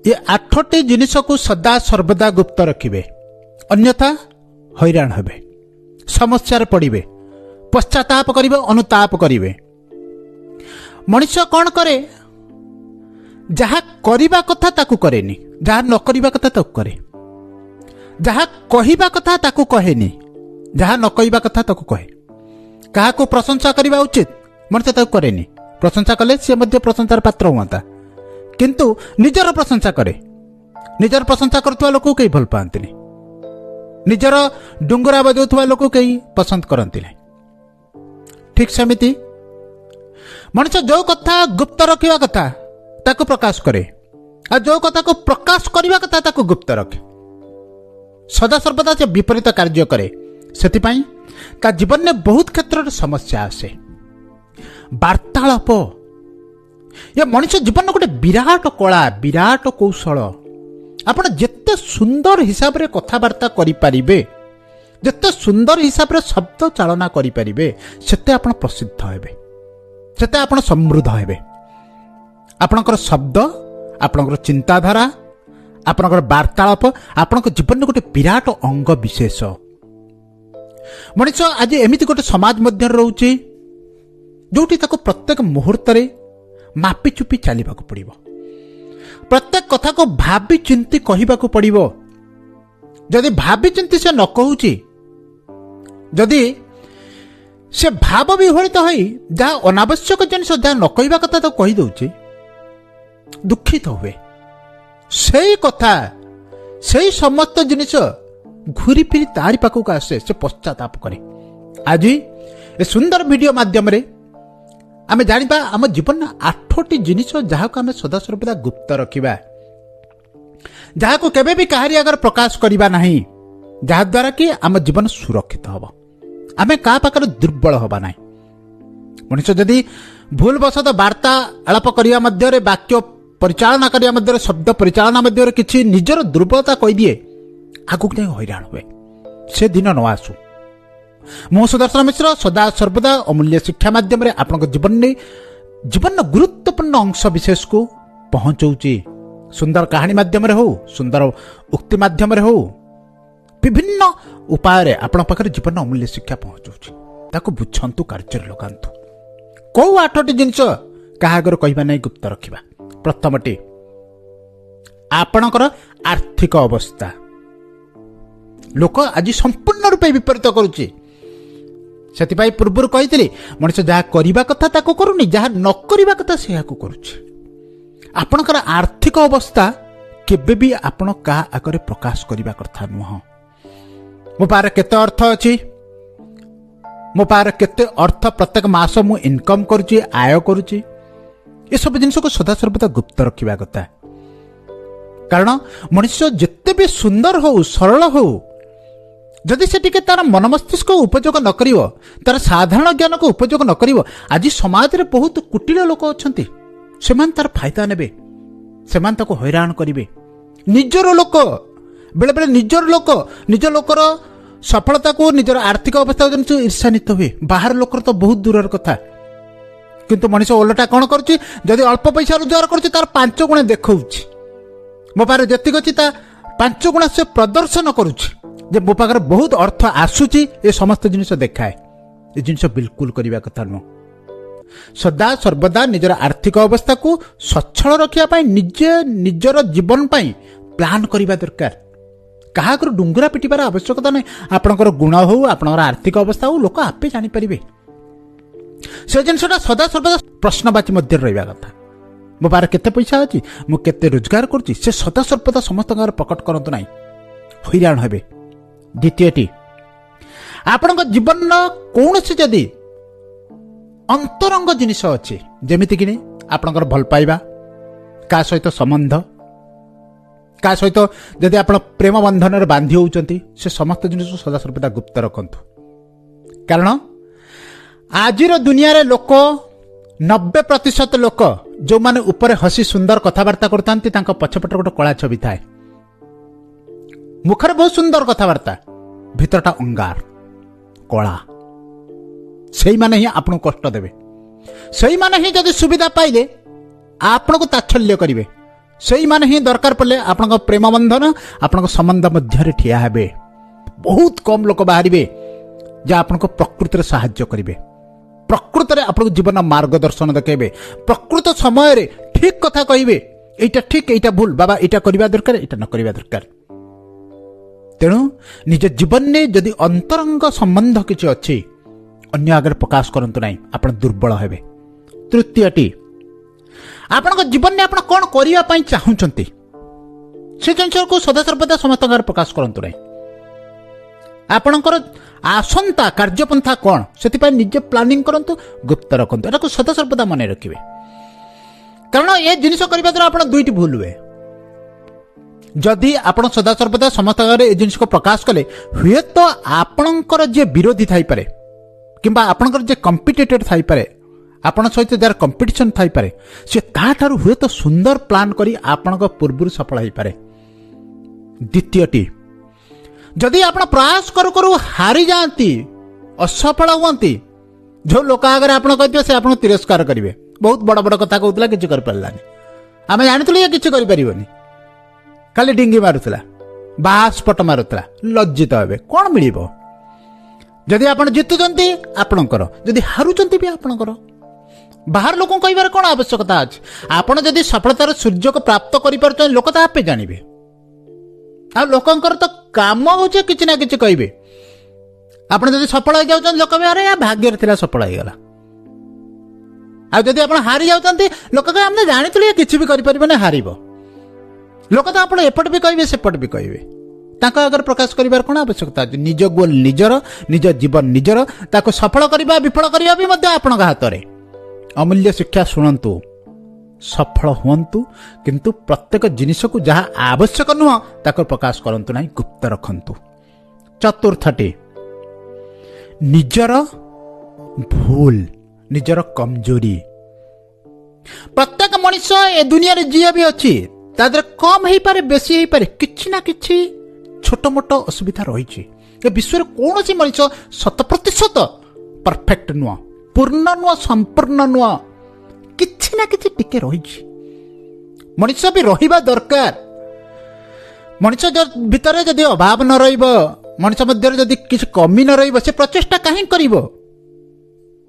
ये 8टी जिनिस को सदा सर्वदा गुप्त रखिबे, अन्यथा हैरान हेबे, समस्या पड़िबे, पश्चाताप करिबे, अनुताप करिबे। मनुष्य कौन करे? जहा करिबा कथा ताकू करेनी, जहा न करिबा कथा ताकू करे, जहा कहिबा कथा ताकू कहेनी, जहा न कहिबा कथा ताकू कहे। काहाको प्रशंसा करिबा उचित मनुष्य ताकू करेनी, प्रशंसा कले से मध्य प्रशंसार पात्र हुआ, किंतु निजर प्रशंसा करे। निजर प्रशंसा करथुवा लोक कई भल पांतिनी, निजर डुंगरा बजाउथुवा लोक कई पसंद करती नहीं। ठीक सेमिति मनुष्य जो कथा गुप्त रखिबा कथा ताकू प्रकाश करे, आ जो कथा को प्रकाश करिबा कथा ताकू गुप्त रखे। सदा सर्वदा से विपरीत कार्य करे, सेतिपाई ता जीवन में बहुत क्षेत्र में समस्या आसे। वार्तालाप ये मनुष्य जीवन गोटे विराट कला, विराट कौशल। आपण जिते सुंदर हिसाब रे कथबार्ता करिपारिबे, जिते सुंदर हिसाब रे शब्द चालना करिपारिबे, सेते आपण प्रसिद्ध हेबे, सेते आपण समृद्ध हेबे। आपणकर शब्द, आपणकर चिंताधारा, आपणकर वार्तालाप आपणकर जीवन में गोटे विराट अंग विशेष। मनुष्य आज एमिति गोटे समाज मध्य रोचे जोटी ताको प्रत्येक मुहूर्त रे मापी चुपी चलवाक पड़िबो, प्रत्येक कथा को भावी चिंती कहिबाकू पड़िबो। जदि भावी चिंती से न कहूची, जदि से भाव विहलित होई जहाँ अनावश्यक जिनिस जहाँ न कहबा कथा तो कहि दउची, दुखित हुए। सेई कथा सेई समस्त जिनिस घूरी फिरी तारी पाखक आसे, से पश्चाताप करे। आज ए सुंदर वीडियो माध्यम रे आमे जानिबा आम जीवन 8टी जिनिस जहाँ को आमे सदा सर्वदा गुप्त रखिबा, जहाँ को केबे भी काहारी आगर प्रकाश करिबा नहीं, जहाँ द्वारा कि आम जीवन सुरक्षित हबो, आमे का पाकर दुर्बल हबा नहीं। मनुष्य जदि भूल बसत वार्ता आलाप करिया मध्य रे, वाक्य परिचालना करिया मध्य रे, शब्द परिचालना मध्य रे किछि निजर दुर्बलता कहि दिए, आगुक जाई हैरान हुए। से दिन न आसु। मो सुदर्शन मिश्र सदा सर्वदा अमूल्य शिक्षा माध्यम रे आपन जीवन गुरुत्वपूर्ण अंश विशेष को पहुंचाऊची। सुंदर कहानी माध्यम रे हो, सुंदर उक्ति माध्यम रे हो, विभिन्न उपाय रे आपन पाखरे जीवन अमूल्य शिक्षा पहुंचाऊची। ताको बुझंतु, कार्य रे लगांतु। को 8टी जिंस काहागर कहिबा नै, गुप्त रखिबा। प्रथमटी आपणकर आर्थिक अवस्था। लोक आज संपूर्ण रूपे विपरीत करुचे। सेतिपाई पूर्व कही मनुष्य जहाँ करने कथा ताको करूनी, जहाँ न करने कथा से करुचे। आपणकर आर्थिक अवस्था केबे भी आपण का आगे प्रकाश करने कथा नुह। मो पारे केते अर्थ अछि, मो पारे केते अर्थ प्रत्येक मास मु इनकम करुची, आय करुची, ये सब जिनिस को सदा सर्वदा गुप्त रखिबा कथा। कारण मनुष्य जिते भी सुंदर हो, सरल हो, जदि से टिके तार मन मस्तिष्क उपयोग न करिवो, तार साधारण ज्ञान को उपयोग न करिवो, आज समाज रे बहुत कुटिल लोक अछंती, सेमान तार फायदा नेबे, सेमान ताको हैरान करिवे। निजर लोक बेले बेले निज लोकर सफलता को, निजर आर्थिक अवस्था जन ईर्षान्वित हुए। बाहर लोकर तो बहुत दूरर कथा, किंतु मनुष्य ओलटा कौन करुच्ची, जदि अल्प पैसा रोजगार करुच्ची तार 5 गुणा देखौछि। मो पारे जतिक अछि ता 5 गुणा से प्रदर्शन करुच्ची जे मो पाखरे बहुत अर्थ आसुची, ये समस्त जिनिस देखाए। ये जिनिस बिल्कुल करिबा कथा नुह। सदा सर्वदा निजर आर्थिक अवस्था को सच्छल रखिया पाई, निजर जीवन पाई प्लान करिबा दरकार। काहाकर डुंगरा पिटिबार आवश्यकता नहीं। आपणकर गुण हो, आपणकर आर्थिक अवस्था हो, लोक आपे जानि परिबे। से जिनसटा सदा सर्वदा प्रश्नवाची मध्य रहिबा कथा। मो पारे केते पैसा अछि, मु केते रोजगार करूची, से सदा सर्वदा समस्त प्रकट करंतु नाही, हैरान हेबे। द्वितीयटी आपणक जीवन कौन से जदि अंतरंग जिनिस अछि, जेमिति कि आपणकर भल पाइबा, का सहित संबंध, का सहित जदि आपण प्रेम बंधन रे बांधी होउचंती, से समस्त जिनिस सदा सर्वदा गुप्त रखंतु। कारण आजिर दुनिया रे लोक 90% लोक जो माने ऊपर हसी सुंदर कथबार्ता करतांती, तांका पछपट गोटे कला छवि थाए। मुखर बहुत सुंदर कथबार्ता, भीतरटा अंगार कला। सही माने ही आपन कष्ट देबे, सही माने ही जदि सुविधा पाइले आपन को ताच्छल्य करिवे, ସେଇମାନେ ହିଁ ଦରକାର ପଡ଼ିଲେ ଆପଣଙ୍କ ପ୍ରେମ ବନ୍ଧନ ଆପଣଙ୍କ ସମ୍ବନ୍ଧ ମଧ୍ୟରେ ଠିଆ ହେବେ। ବହୁତ କମ୍ ଲୋକ ବାହାରିବେ ଯେ ଆପଣଙ୍କୁ ପ୍ରକୃତରେ ସାହାଯ୍ୟ କରିବେ, ପ୍ରକୃତରେ ଆପଣଙ୍କୁ ଜୀବନ ମାର୍ଗଦର୍ଶନ ଦେଖାଇବେ, ପ୍ରକୃତ ସମୟରେ ଠିକ୍ କଥା କହିବେ, ଏଇଟା ଠିକ୍ ଏଇଟା ଭୁଲ, ବାବା ଏଇଟା କରିବା ଦରକାର ଏଇଟା ନ କରିବା ଦରକାର। ତେଣୁ ନିଜ ଜୀବନରେ ଯଦି ଅନ୍ତରଙ୍ଗ ସମ୍ବନ୍ଧ କିଛି ଅଛି ଅନ୍ୟ ଆଗରେ ପ୍ରକାଶ କରନ୍ତୁ ନାହିଁ, ଆପଣ ଦୁର୍ବଳ ହେବେ। ତୃତୀୟଟି, ଆପଣଙ୍କ ଜୀବନରେ ଆପଣ କ'ଣ କରିବା ପାଇଁ ଚାହୁଁଛନ୍ତି ସେ ଜିନିଷକୁ ସଦାସର୍ବଦା ସମସ୍ତଙ୍କ ଆଗରେ ପ୍ରକାଶ କରନ୍ତୁ ନାହିଁ। ଆପଣଙ୍କର ଆସନ୍ତା କାର୍ଯ୍ୟପନ୍ଥା କ'ଣ ସେଥିପାଇଁ ନିଜେ ପ୍ଲାନିଂ କରନ୍ତୁ, ଗୁପ୍ତ ରଖନ୍ତୁ, ଏଟାକୁ ସଦାସର୍ବଦା ମନେ ରଖିବେ। କାରଣ ଏ ଜିନିଷ କରିବା ଦ୍ୱାରା ଆପଣ ଦୁଇଟି ଭୁଲ ହୁଏ। ଯଦି ଆପଣ ସଦାସର୍ବଦା ସମସ୍ତଙ୍କ ଆଗରେ ଏ ଜିନିଷକୁ ପ୍ରକାଶ କଲେ ହୁଏତ ଆପଣଙ୍କର ଯିଏ ବିରୋଧୀ ଥାଇପାରେ କିମ୍ବା ଆପଣଙ୍କର ଯିଏ କମ୍ପିଟିଟର ଥାଇପାରେ, ଆପଣଙ୍କ ସହିତ ଯାହାର କମ୍ପିଟିସନ୍ ଥାଇପାରେ, ସେ ତାଠାରୁ ହୁଏତ ସୁନ୍ଦର ପ୍ଲାନ୍ କରି ଆପଣଙ୍କ ପୂର୍ବରୁ ସଫଳ ହୋଇପାରେ। ଦ୍ୱିତୀୟଟି, ଯଦି ଆପଣ ପ୍ରୟାସ କରୁ କରୁ ହାରିଯାଆନ୍ତି, ଅସଫଳ ହୁଅନ୍ତି, ଯେଉଁ ଲୋକ ଆଗରେ ଆପଣ କହିଥିବେ ସେ ଆପଣଙ୍କୁ ତିରସ୍କାର କରିବେ, ବହୁତ ବଡ଼ ବଡ଼ କଥା କହୁଥିଲା କିଛି କରିପାରିଲାନି, ଆମେ ଜାଣିଥିଲୁ ଇଏ କିଛି କରିପାରିବନି, ଖାଲି ଡିଙ୍ଗି ମାରୁଥିଲା, ବାହାସ୍ପଟ ମାରୁଥିଲା, ଲଜ୍ଜିତ ହେବେ, କ'ଣ ମିଳିବ? ଯଦି ଆପଣ ଜିତୁଛନ୍ତି ଆପଣଙ୍କର, ଯଦି ହାରୁଛନ୍ତି ବି ଆପଣଙ୍କର। ବାହାର ଲୋକଙ୍କୁ କହିବାର କ'ଣ ଆବଶ୍ୟକତା ଅଛି? ଆପଣ ଯଦି ସଫଳତାର ସୁଯୋଗ ପ୍ରାପ୍ତ କରିପାରୁଛନ୍ତି ଲୋକ ତା ଆପେ ଜାଣିବେ। ଆଉ ଲୋକଙ୍କର ତ କାମ ହେଉଛି କିଛି ନା କିଛି କହିବେ। ଆପଣ ଯଦି ସଫଳ ହେଇଯାଉଛନ୍ତି ଲୋକ ବି ଆରେ ଭାଗ୍ୟରେ ଥିଲା ସଫଳ ହେଇଗଲା। ଆଉ ଯଦି ଆପଣ ହାରି ଯାଉଛନ୍ତି ଲୋକ କହିବେ ଆମେ ଜାଣିଥିଲୁ କିଛି ବି କରିପାରିବେନି, ହାରିବ। ଲୋକ ତ ଆପଣ ଏପଟେ ବି କହିବେ ସେପଟେ ବି କହିବେ, ତାଙ୍କ ଆଗରେ ପ୍ରକାଶ କରିବାର କ'ଣ ଆବଶ୍ୟକତା ଅଛି? ନିଜ ଗୋଲ ନିଜର, ନିଜ ଜୀବନ ନିଜର, ତାକୁ ସଫଳ କରିବା ବିଫଳ କରିବା ବି ମଧ୍ୟ ଆପଣଙ୍କ ହାତରେ। ଅମୂଲ୍ୟ ଶିକ୍ଷା ଶୁଣନ୍ତୁ, ସଫଳ ହୁଅନ୍ତୁ, କିନ୍ତୁ ପ୍ରତ୍ୟେକ ଜିନିଷକୁ ଯାହା ଆବଶ୍ୟକ ନୁହଁ ତାକୁ ପ୍ରକାଶ କରନ୍ତୁ ନାହିଁ, ଗୁପ୍ତ ରଖନ୍ତୁ। ଚତୁର୍ଥଟି, ନିଜର ଭୁଲ, ନିଜର କମଜୋରି। ପ୍ରତ୍ୟେକ ମଣିଷ ଏ ଦୁନିଆରେ ଯିଏ ବି ଅଛି ତା ଦେହରେ କମ୍ ହେଇପାରେ ବେଶୀ ହେଇପାରେ, କିଛି ନା କିଛି ଛୋଟ ମୋଟ ଅସୁବିଧା ରହିଛି। ଏ ବିଶ୍ୱରେ କୌଣସି ମଣିଷ 100% ପରଫେକ୍ଟ ନୁହଁ, ପୂର୍ଣ୍ଣ ନୁହଁ, ସମ୍ପୂର୍ଣ୍ଣ ନୁହଁ, କିଛି ନା କିଛି ଟିକେ ରହିଛି। ମଣିଷ ବି ରହିବା ଦରକାର। ମଣିଷ ଭିତରେ ଯଦି ଅଭାବ ନ ରହିବ, ମଣିଷ ମଧ୍ୟରେ ଯଦି କିଛି କମି ନ ରହିବ, ସେ ପ୍ରଚେଷ୍ଟା କାହିଁକି କରିବ?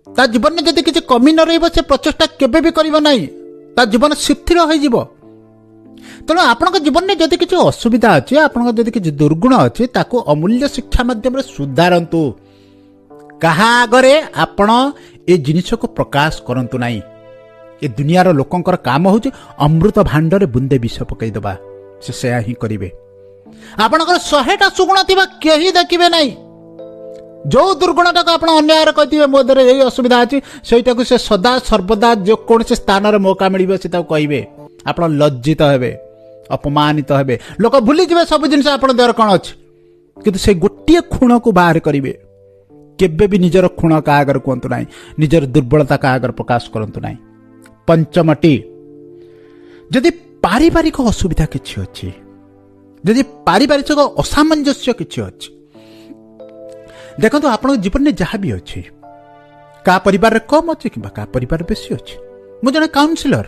ତା ଜୀବନରେ ଯଦି କିଛି କମି ନ ରହିବ ସେ ପ୍ରଚେଷ୍ଟା କେବେ ବି କରିବ ନାହିଁ, ତା ଜୀବନ ଶିଥିଳ ହୋଇଯିବ। ତେଣୁ ଆପଣଙ୍କ ଜୀବନରେ ଯଦି କିଛି ଅସୁବିଧା ଅଛି, ଆପଣଙ୍କ ଯଦି କିଛି ଦୁର୍ଗୁଣ ଅଛି, ତାକୁ ଅମୂଲ୍ୟ ଶିକ୍ଷା ମାଧ୍ୟମରେ ସୁଧାରନ୍ତୁ। କାହା ଆଗରେ ଆପଣ ଏ ଜିନିଷକୁ ପ୍ରକାଶ କରନ୍ତୁ ନାହିଁ। ଏ ଦୁନିଆର ଲୋକଙ୍କର କାମ ହେଉଛି ଅମୃତ ଭାଣ୍ଡରେ ବୁନ୍ଦେ ବିଷ ପକାଇଦେବା, ସେ ସେୟା ହିଁ କରିବେ। ଆପଣଙ୍କର 100ଟା ସୁଗୁଣ ଥିବା କେହି ଦେଖିବେ ନାହିଁ। ଯେଉଁ ଦୁର୍ଗୁଣଟାକୁ ଆପଣ ଅନ୍ୟ ଆଗରେ କହିଥିବେ ମୋ ଦେହରେ ଏଇ ଅସୁବିଧା ଅଛି, ସେଇଟାକୁ ସେ ସଦା ସର୍ବଦା ଯେକୌଣସି ସ୍ଥାନରେ ମୌକା ମିଳିବ ସେ ତାକୁ କହିବେ। ଆପଣ ଲଜ୍ଜିତ ହେବେ, ଅପମାନିତ ହେବେ, ଲୋକ ଭୁଲିଯିବେ ସବୁ ଜିନିଷ ଆପଣ ଦେହରେ କ'ଣ ଅଛି, କିନ୍ତୁ ସେ ଗୋଟିଏ ଖୁଣକୁ ବାହାର କରିବେ। କେବେ ବି ନିଜର ଖୁଣ କାହା ଆଗରେ କୁହନ୍ତୁ ନାହିଁ, ନିଜର ଦୁର୍ବଳତା କାହା ଆଗରେ ପ୍ରକାଶ କରନ୍ତୁ ନାହିଁ। ପଞ୍ଚମଟି, ଯଦି ପାରିବାରିକ ଅସୁବିଧା କିଛି ଅଛି, ଯଦି ପାରିବାରିକ ଅସାମଞ୍ଜସ୍ୟ କିଛି ଅଛି, ଦେଖନ୍ତୁ ଆପଣଙ୍କ ଜୀବନରେ ଯାହା ବି ଅଛି, କାହା ପରିବାରରେ କମ୍ ଅଛି କିମ୍ବା କାହା ପରିବାରରେ ବେଶୀ ଅଛି। ମୁଁ ଜଣେ କାଉନସିଲର,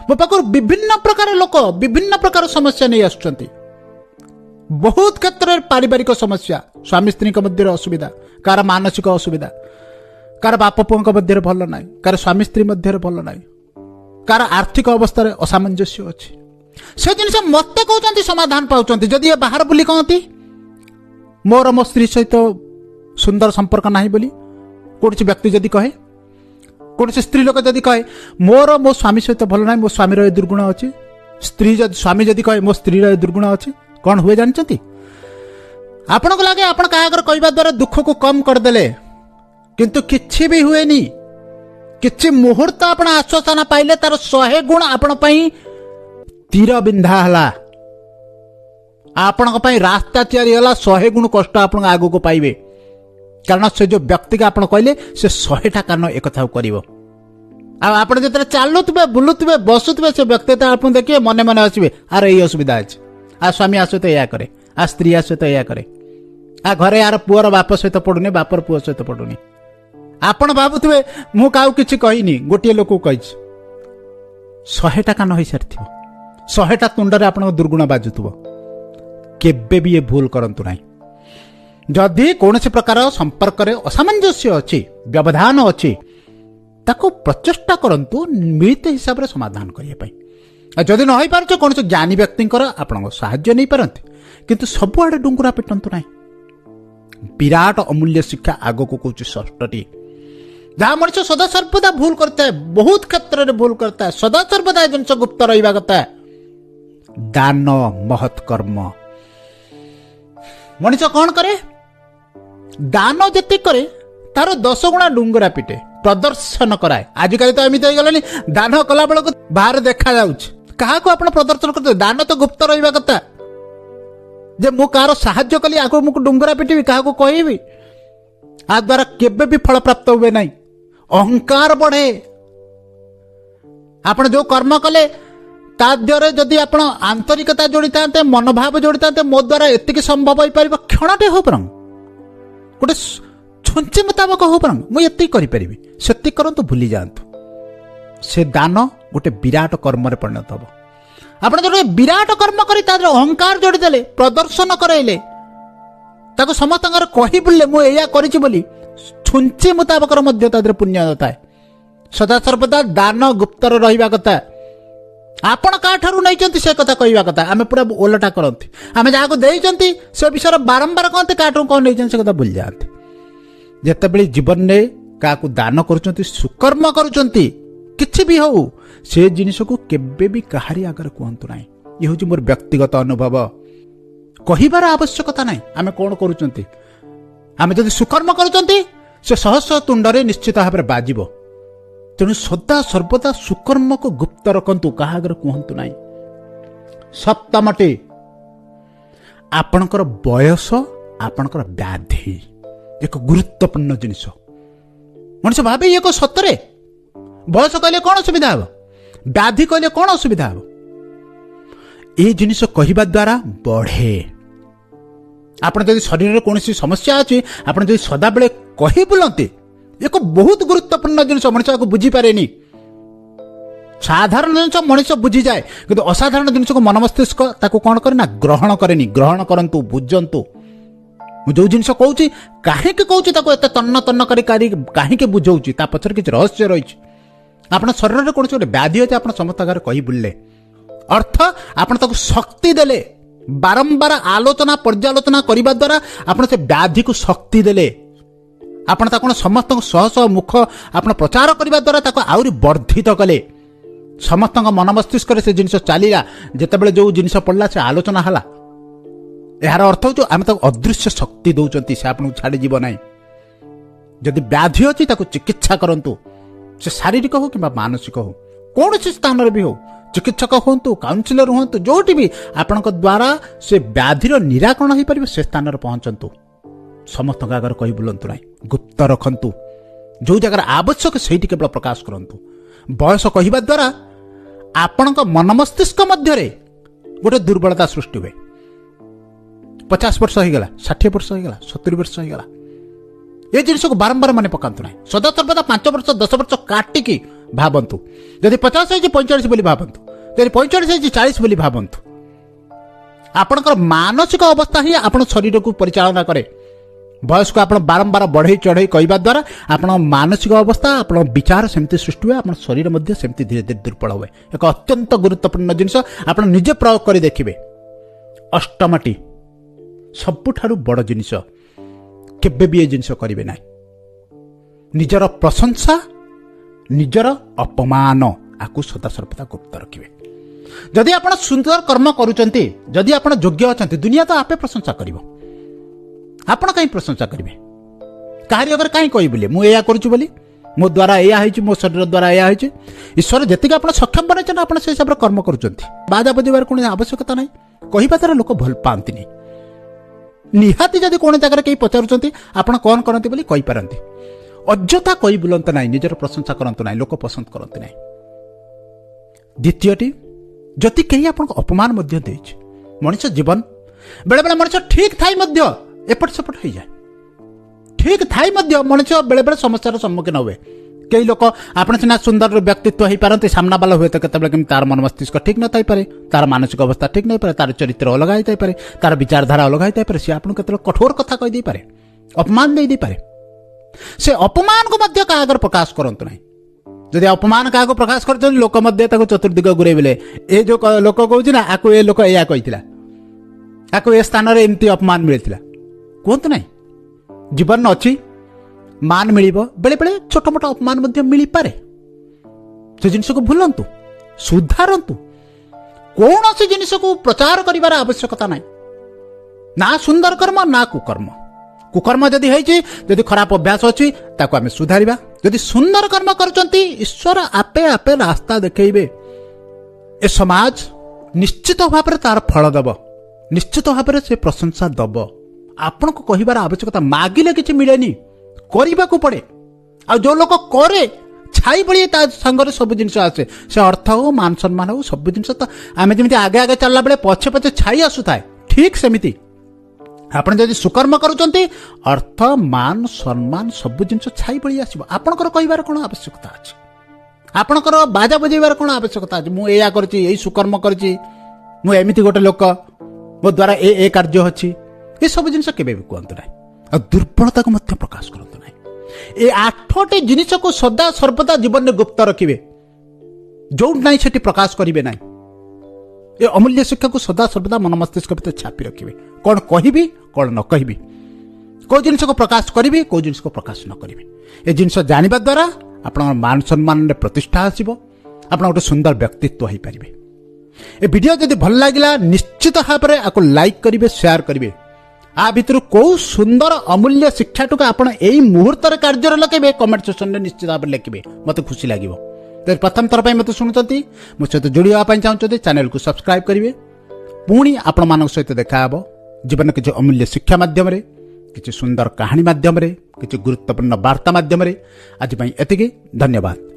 ମୋ ପାଖରୁ ବିଭିନ୍ନ ପ୍ରକାର ଲୋକ ବିଭିନ୍ନ ପ୍ରକାର ସମସ୍ୟା ନେଇ ଆସୁଛନ୍ତି। ବହୁତ କ୍ଷେତ୍ରରେ ପାରିବାରିକ ସମସ୍ୟା, ସ୍ୱାମୀ ସ୍ତ୍ରୀଙ୍କ ମଧ୍ୟରେ ଅସୁବିଧା, କାହାର ମାନସିକ ଅସୁବିଧା, କାହାର ବାପ ପୁଅଙ୍କ ମଧ୍ୟରେ ଭଲ ନାହିଁ, କାହାର ସ୍ୱାମୀ ସ୍ତ୍ରୀ ମଧ୍ୟରେ ଭଲ ନାହିଁ, କାହାର ଆର୍ଥିକ ଅବସ୍ଥାରେ ଅସାମଞ୍ଜସ୍ୟ ଅଛି। ସେ ଜିନିଷ ମୋତେ କହୁଛନ୍ତି ସମାଧାନ ପାଉଛନ୍ତି। ଯଦି ଏ ବାହାର ବୋଲି କହନ୍ତି ମୋର ମୋ ସ୍ତ୍ରୀ ସହିତ ସୁନ୍ଦର ସମ୍ପର୍କ ନାହିଁ ବୋଲି, କୌଣସି ବ୍ୟକ୍ତି ଯଦି କହେ, କୌଣସି ସ୍ତ୍ରୀ ଲୋକ ଯଦି କହେ ମୋର ମୋ ସ୍ୱାମୀ ସହିତ ଭଲ ନାହିଁ, ମୋ ସ୍ୱାମୀର ଏ ଦୁର୍ଗୁଣ ଅଛି, ସ୍ୱାମୀ ଯଦି କହେ ମୋ ସ୍ତ୍ରୀର ଏ ଦୁର୍ଗୁଣ ଅଛି, କ'ଣ ହୁଏ ଜାଣିଛନ୍ତି? ଆପଣଙ୍କୁ ଲାଗେ ଆପଣ କାହା ଆଗରେ କହିବା ଦ୍ୱାରା ଦୁଃଖକୁ କମ୍ କରିଦେଲେ, କିନ୍ତୁ କିଛି ବି ହୁଏନି। କିଛି ମୁହୂର୍ତ୍ତ ଆପଣ ଆଶ୍ୱାସନା ପାଇଲେ ତାର 100 ଗୁଣ ଆପଣ ପାଇଁ ତୀର ବିନ୍ଧା ହେଲା, ଆପଣଙ୍କ ପାଇଁ ରାସ୍ତା ତିଆରି ହେଲା। 100 ଗୁଣ କଷ୍ଟ ଆପଣଙ୍କ ଆଗକୁ ପାଇବେ, କାରଣ ସେ ଯେଉଁ ବ୍ୟକ୍ତିକୁ ଆପଣ କହିଲେ ସେ 100ଟା କାରଣ ଏକଥାକୁ କରିବ। ଆଉ ଆପଣ ଯେତେବେଳେ ଚାଲୁଥିବେ, ବୁଲୁଥିବେ, ବସୁଥିବେ, ସେ ବ୍ୟକ୍ତି ଆପଣ ଦେଖିବେ ମନେ ମନେ ଆସିବେ ଆର ଏଇ ଅସୁବିଧା ଅଛି, ଆ ସ୍ୱାମୀ ଆ ସହିତ ଏଇଆ କରେ, ଆ ସ୍ତ୍ରୀ ଆ ସହିତ ଏଇଆ କରେ, ଆ ଘରେ ଆର ପୁଅର ବାପ ସହିତ ପଡୁନି, ବାପର ପୁଅ ସହିତ ପଡୁନି। ଆପଣ ଭାବୁଥିବେ ମୁଁ କାହାକୁ କିଛି କହିନି, ଗୋଟିଏ ଲୋକକୁ କହିଛି, 100ଟା କାନ ହେଇସାରିଥିବ। 100ଟା ତୁଣ୍ଡରେ ଆପଣଙ୍କ ଦୁର୍ଗୁଣ ବାଜୁଥିବ। କେବେ ବି ଏ ଭୁଲ କରନ୍ତୁ ନାହିଁ। ଯଦି କୌଣସି ପ୍ରକାର ସମ୍ପର୍କରେ ଅସାମଞ୍ଜସ୍ୟ ଅଛି, ବ୍ୟବଧାନ ଅଛି, ତାକୁ ପ୍ରଚେଷ୍ଟା କରନ୍ତୁ ମିଳିତ ହିସାବରେ ସମାଧାନ କରିବା ପାଇଁ। ଆଉ ଯଦି ନ ହୋଇପାରୁଛ କୌଣସି ଜ୍ଞାନୀ ବ୍ୟକ୍ତିଙ୍କର ଆପଣଙ୍କ ସାହାଯ୍ୟ ନେଇପାରନ୍ତି, କିନ୍ତୁ ସବୁଆଡ଼େ ଡୁଙ୍ଗୁରା ପିଟନ୍ତୁ ନାହିଁ। ବିରାଟ ଅମୂଲ୍ୟ ଶିକ୍ଷା ଆଗକୁ କହୁଛି 6ଟି, ଯାହା ମଣିଷ ସଦାସର୍ବଦା ଭୁଲ କରିଥାଏ, ବହୁତ କ୍ଷେତ୍ରରେ ଭୁଲ କରିଥାଏ। ସଦାସର୍ବଦା ଏ ଜିନିଷ ଗୁପ୍ତ ରହିବା କଥା। ଦାନ ମହତ୍ କର୍ମ। ମଣିଷ କ'ଣ କରେ? ଦାନ ଯେତିକି କରେ ତାର 10 ଗୁଣା ଡୁଙ୍ଗୁରା ପିଟେ, ପ୍ରଦର୍ଶନ କରାଏ। ଆଜିକାଲି ତ ଏମିତି ହେଇଗଲାଣି, ଦାନ କଲା ବେଳକୁ ବାହାରେ ଦେଖାଯାଉଛି। କାହାକୁ ଆପଣ ପ୍ରଦର୍ଶନ କରୁଛନ୍ତି? ଦାନ ତ ଗୁପ୍ତ ରହିବା କଥା। ଯେ ମୁଁ କାହାର ସାହାଯ୍ୟ କଲି, ଆଗକୁ ମୁଁ ଡୁଙ୍ଗୁରା ପିଟିବି, କାହାକୁ କହିବି? ଆ ଦ୍ୱାରା କେବେ ବି ଫଳ ପ୍ରାପ୍ତ ହୁଏ ନାହିଁ। ଅହଙ୍କାର ବଢେ। ଆପଣ ଯୋଉ କର୍ମ କଲେ ତା ଦେହରେ ଯଦି ଆପଣ ଆନ୍ତରିକତା ଯୋଡ଼ିଥାନ୍ତେ, ମନୋଭାବ ଯୋଡ଼ିଥାନ୍ତେ, ମୋ ଦ୍ୱାରା ଏତିକି ସମ୍ଭବ ହୋଇପାରିବ, କ୍ଷଣଟେ ହଉ ବରଂ, ଗୋଟେ ଛୁଞ୍ଚି ମୁତାବକ ହଉ ବରଂ, ମୁଁ ଏତିକି କରିପାରିବି, ସେତିକି କରନ୍ତୁ, ଭୁଲି ଯାଆନ୍ତୁ। ସେ ଦାନ ଗୋଟେ ବିରାଟ କର୍ମରେ ପରିଣତ ହେବ। ଆପଣ ଯଦି ବିରାଟ କର୍ମ କରି ତା ଦେହରେ ଅହଙ୍କାର ଯୋଡ଼ିଦେଲେ, ପ୍ରଦର୍ଶନ କରାଇଲେ, ତାକୁ ସମସ୍ତଙ୍କର କହି ବୁଲିଲେ ମୁଁ ଏଇଆ କରିଛି ବୋଲି, ଛୁଞ୍ଚି ମୁତାବକର ମଧ୍ୟ ତା ଦେହରେ ପୁଣ୍ୟ ନଥାଏ। ସଦାସର୍ବଦା ଦାନ ଗୁପ୍ତର ରହିବା କଥା। ଆପଣ କାହାଠାରୁ ନେଇଛନ୍ତି ସେ କଥା କହିବା କଥା। ଆମେ ପୁରା ଓଲଟା କରନ୍ତି। ଆମେ ଯାହାକୁ ଦେଇଛନ୍ତି ସେ ବିଷୟରେ ବାରମ୍ବାର କହନ୍ତି, କାହାଠାରୁ କ'ଣ ନେଇଛନ୍ତି ସେ କଥା ଭୁଲି ଯାଆନ୍ତି। ଯେତେବେଳେ ଜୀବନରେ କାହାକୁ ଦାନ କରୁଛନ୍ତି, ସୁକର୍ମ କରୁଛନ୍ତି, କିଛି ବି ହଉ, ସେ ଜିନିଷକୁ କେବେ ବି କାହାରି ଆଗରେ କୁହନ୍ତୁ ନାହିଁ। ଇଏ ହେଉଛି ମୋର ବ୍ୟକ୍ତିଗତ ଅନୁଭବ। କହିବାର ଆବଶ୍ୟକତା ନାହିଁ ଆମେ କ'ଣ କରୁଛନ୍ତି। ଆମେ ଯଦି ସୁକର୍ମ କରୁଛନ୍ତି, ସେ ଶହ ଶହ ତୁଣ୍ଡରେ ନିଶ୍ଚିତ ଭାବରେ ବାଜିବ। ତେଣୁ ସଦା ସର୍ବଦା ସୁକର୍ମକୁ ଗୁପ୍ତ ରଖନ୍ତୁ, କାହା ଆଗରେ କୁହନ୍ତୁ ନାହିଁ। 7ଟି, ଆପଣଙ୍କର ବୟସ ଆପଣଙ୍କର ବ୍ୟାଧି ଏକ ଗୁରୁତ୍ୱପୂର୍ଣ୍ଣ ଜିନିଷ। ମଣିଷ ଭାବେ ଇଏ ଏକ ସତରେ। ବୟସ କହିଲେ କ'ଣ ଅସୁବିଧା ହେବ? ବ୍ୟାଧି କହିଲେ କ'ଣ ଅସୁବିଧା ହେବ? ଏ ଜିନିଷ କହିବା ଦ୍ୱାରା ବଢ଼େ। ଆପଣ ଯଦି ଶରୀରରେ କୌଣସି ସମସ୍ୟା ଅଛି, ଆପଣ ଯଦି ସଦାବେଳେ କହି ବୁଲନ୍ତି, ଏକ ବହୁତ ଗୁରୁତ୍ୱପୂର୍ଣ୍ଣ ଜିନିଷ, ମଣିଷ ଆକୁ ବୁଝିପାରେନି। ସାଧାରଣ ଜିନିଷ ମଣିଷ ବୁଝିଯାଏ, କିନ୍ତୁ ଅସାଧାରଣ ଜିନିଷକୁ ମନ ମସ୍ତିଷ୍କ ତାକୁ କ'ଣ କରେ ନା ଗ୍ରହଣ କରେନି। ଗ୍ରହଣ କରନ୍ତୁ, ବୁଝନ୍ତୁ। ମୁଁ ଯେଉଁ ଜିନିଷ କହୁଛି, କାହିଁକି କହୁଛି, ତାକୁ ଏତେ ତନ୍ନ ତନ୍ନ କରି କାହିଁକି ବୁଝଉଛି, ତା ପଛରେ କିଛି ରହସ୍ୟ ରହିଛି। ଆପଣ ଶରୀରରେ କୌଣସି ଗୋଟେ ବ୍ୟାଧି ଅଛି, ଆପଣ ସମସ୍ତ ଆଗରେ କହି ବୁଲିଲେ, ଅର୍ଥ ଆପଣ ତାକୁ ଶକ୍ତି ଦେଲେ। ବାରମ୍ବାର ଆଲୋଚନା ପର୍ଯ୍ୟାଲୋଚନା କରିବା ଦ୍ୱାରା ଆପଣ ସେ ବ୍ୟାଧିକୁ ଶକ୍ତି ଦେଲେ। ଆପଣ ତାକୁ ସମସ୍ତଙ୍କ ଶହ ଶହ ମୁଖ ଆପଣ ପ୍ରଚାର କରିବା ଦ୍ୱାରା ତାକୁ ଆହୁରି ବର୍ଦ୍ଧିତ କଲେ। ସମସ୍ତଙ୍କ ମନ ମସ୍ତିଷ୍କରେ ସେ ଜିନିଷ ଚାଲିଲା। ଯେତେବେଳେ ଯେଉଁ ଜିନିଷ ପଡ଼ିଲା, ସେ ଆଲୋଚନା ହେଲା। ଏହାର ଅର୍ଥ ହେଉଛି ଆମେ ତାକୁ ଅଦୃଶ୍ୟ ଶକ୍ତି ଦେଉଛନ୍ତି, ସେ ଆପଣଙ୍କୁ ଛାଡ଼ିଯିବ ନାହିଁ। ଯଦି ବ୍ୟାଧି ଅଛି, ତାକୁ ଚିକିତ୍ସା କରନ୍ତୁ। ସେ ଶାରୀରିକ ହେଉ କିମ୍ବା ମାନସିକ ହେଉ, କୌଣସି ସ୍ଥାନରେ ବି ହେଉ, ଚିକିତ୍ସକ ହୁଅନ୍ତୁ, କାଉନସିଲର ହୁଅନ୍ତୁ, ଯେଉଁଠି ବି ଆପଣଙ୍କ ଦ୍ୱାରା ସେ ବ୍ୟାଧିର ନିରାକରଣ ହୋଇପାରିବ, ସେ ସ୍ଥାନରେ ପହଞ୍ଚନ୍ତୁ। ସମସ୍ତଙ୍କ ଆଗରେ କହି ବୁଲନ୍ତୁ ନାହିଁ, ଗୁପ୍ତ ରଖନ୍ତୁ। ଯେଉଁ ଜାଗାରେ ଆବଶ୍ୟକ ସେଇଠି କେବଳ ପ୍ରକାଶ କରନ୍ତୁ। ବୟସ କହିବା ଦ୍ୱାରା ଆପଣଙ୍କ ମନ ମସ୍ତିଷ୍କ ମଧ୍ୟରେ ଗୋଟେ ଦୁର୍ବଳତା ସୃଷ୍ଟି ହୁଏ। 50 ବର୍ଷ ହେଇଗଲା, 60 ବର୍ଷ ହେଇଗଲା, 70 ବର୍ଷ ହେଇଗଲା, ଏ ଜିନିଷକୁ ବାରମ୍ବାର ମନେ ପକାନ୍ତୁ ନାହିଁ। ସଦାସର୍ବଦା 5 ବର୍ଷ 10 ବର୍ଷ କାଟିକି ଭାବନ୍ତୁ। ଯଦି 50 ହେଇଛି 45 ବୋଲି ଭାବନ୍ତୁ, ଯଦି 45 ହେଇଛି 40 ବୋଲି ଭାବନ୍ତୁ। ଆପଣଙ୍କର ମାନସିକ ଅବସ୍ଥା ହିଁ ଆପଣ ଶରୀରକୁ ପରିଚାଳନା କରେ। ବୟସକୁ ଆପଣ ବାରମ୍ବାର ବଢ଼େଇ ଚଢ଼େଇ କହିବା ଦ୍ୱାରା ଆପଣଙ୍କ ମାନସିକ ଅବସ୍ଥା, ଆପଣଙ୍କ ବିଚାର ସେମିତି ସୃଷ୍ଟି ହୁଏ, ଆପଣ ଶରୀର ମଧ୍ୟ ସେମିତି ଧୀରେ ଧୀରେ ଦୁର୍ବଳ ହୁଏ। ଏକ ଅତ୍ୟନ୍ତ ଗୁରୁତ୍ୱପୂର୍ଣ୍ଣ ଜିନିଷ, ଆପଣ ନିଜେ ପ୍ରୟୋଗ କରି ଦେଖିବେ। 8ଟି, ସବୁଠାରୁ ବଡ଼ ଜିନିଷ, କେବେ ବି ଏ ଜିନିଷ କରିବେ ନାହିଁ। ନିଜର ପ୍ରଶଂସା, ନିଜର ଅପମାନ, ଆକୁ ସଦାସର୍ବଦା ଗୁପ୍ତ ରଖିବେ। ଯଦି ଆପଣ ସୁନ୍ଦର କର୍ମ କରୁଛନ୍ତି, ଯଦି ଆପଣ ଯୋଗ୍ୟ ଅଛନ୍ତି, ଦୁନିଆ ତ ଆପେ ପ୍ରଶଂସା କରିବ। ଆପଣ କାହିଁ ପ୍ରଶଂସା କରିବେ? କାହାରି ଆଗରେ କାହିଁ କହିଲେ ମୁଁ ଏଇଆ କରୁଛି ବୋଲି, ମୋ ଦ୍ୱାରା ଏଇଆ ହେଇଛି, ମୋ ଶରୀର ଦ୍ୱାରା ଏଇଆ ହେଇଛି? ଈଶ୍ୱର ଯେତିକି ଆପଣ ସକ୍ଷମ ବନାଇଛନ୍ତି, ଆପଣ ସେ ହିସାବରେ କର୍ମ କରୁଛନ୍ତି। ବାଜା ବଜେଇବାର କୌଣସି ଆବଶ୍ୟକତା ନାହିଁ। କହିବା ଦ୍ୱାରା ଲୋକ ଭଲ ପାଆନ୍ତିନି। ନିହାତି ଯଦି କୌଣସି ଜାଗାରେ କେହି ପଚାରୁଛନ୍ତି ଆପଣ କ'ଣ କରନ୍ତି ବୋଲି କହିପାରନ୍ତି। ଅଯଥା କହି ବୁଲନ୍ତୁ ନାହିଁ, ନିଜର ପ୍ରଶଂସା କରନ୍ତୁ ନାହିଁ, ଲୋକ ପସନ୍ଦ କରନ୍ତି ନାହିଁ। ଦ୍ୱିତୀୟଟି, ଯଦି କେହି ଆପଣଙ୍କୁ ଅପମାନ ମଧ୍ୟ ଦେଇଛି, ମଣିଷ ଜୀବନ ବେଳେବେଳେ ମଣିଷ ଠିକ୍ ଥାଇ ମଧ୍ୟ ଏପଟ ସେପଟ ହେଇଯାଏ। ଠିକ୍ ଥାଇ ମଧ୍ୟ ମଣିଷ ବେଳେବେଳେ ସମସ୍ୟାର ସମ୍ମୁଖୀନ ହୁଏ। कई लोक आपण सीना सुंदर व्यक्तित्व हो पारती सामना वाला हुए तो केतबेले तार मन मस्तिष्क ठीक न थाई पारे, तार मानसिक अवस्था ठीक नहीं पारे, तार चरित्र अलग होता पारे, तार विचारधारा अलग होता पारे, सी आपको केतबेले कठोर कथा कही दे पारे, अपमान दे पारे। से अपमान को मध्य क्या आगे प्रकाश करंतु नहीं। जदि अपमान क्या प्रकाश कर लोक मध्य चतुर्दिग गुरे बेले ए जो लोक कहूँ ना आपको ए लोक या कही आपको ए स्थान एमती अपमान मिलता कहतु ना। जीवन अच्छी मान मिल बेले बेले छोट मोट अपमान मिल पारे। से जिनस को भूलंतु, सुधारंतु, कौन सी जिनस को प्रचार कर आवश्यकता ना। ना सुंदर कर्म ना कुकर्म। कुकर्म जदि जदि खराब अभ्यास अच्छी ताको आमे सुधारिबा। जदि सुंदर कर्म करचंती ईश्वर आपे आपे रास्ता देखेइबे। ए समाज निश्चित भाव में तार फल दब, निश्चित भाव में से प्रशंसा दब। आपण को कहिबार आवश्यकता मागिले किछि मिलेनी, करिबा को पड़े। आ जो लोक करे छाई पड़ी ता संगरे सब जिनस आसे, से अर्थ हो मान सम्मान हो सब जिनस तो आमे जेमिति आगे आगे चलला बेले पछे पछे छाई आसुथाय, ठीक सेमिति आपण जदि सुकर्म करूचंती अर्थ मान सम्मान सब जिनस छाई पड़ी आसीबो। आपणकर कहिबार कोन आवश्यकता अछि, आपणकर बाजा बजेबार कोन आवश्यकता अछि। मु एया करछि, एई सुकर्म करछि, मु एमिति गोटे लोक, मो द्वारा ए कार्य अछि, ए सब जिनस केबे भी कहंतु नै। आ दुर्बलता को मध्य प्रकाश करंतु नै। ए आठटी जिनिस को सदा सर्वदा जीवन में गुप्त रखिबे, जो नहीं सेठी प्रकाश करिवे नै। ए अमूल्य शिक्षा को सदा सर्वदा मन मस्तिष्क भीतर छापी रखिबे। कौन कहबी कौन न कहबी, को जिनिस को प्रकाश करिबे को जिनिस को प्रकाश न करिबे। ए जिनिस जानिबा द्वारा आपण मान सम्मान रे प्रतिष्ठा आसीबो, आपण गोटे सुंदर व्यक्तित्व होई परिबे। ए वीडियो जदि भल लागिला निश्चित भाव में आको लाइक करिवे, शेयर करिवे। आ भितर कौ सुंदर अमूल्य शिक्षाटू आपण एई मुहूर्त कार्य लगे कमेंट सेक्शन में निश्चित भाव में लिखिबे, मते खुशी लागिबो। तो प्रथम थर पर मत शुणुंट मो सहित जोड़ी चाहते चैनल को सब्सक्राइब करेंगे। पुणी आपण मान सहित देखा जीवन किसी अमूल्य शिक्षा माध्यम किसी सुंदर कहानी माध्यम किसी गुरुत्वपूर्ण वार्ता माध्यम आज एतिकी। धन्यवाद।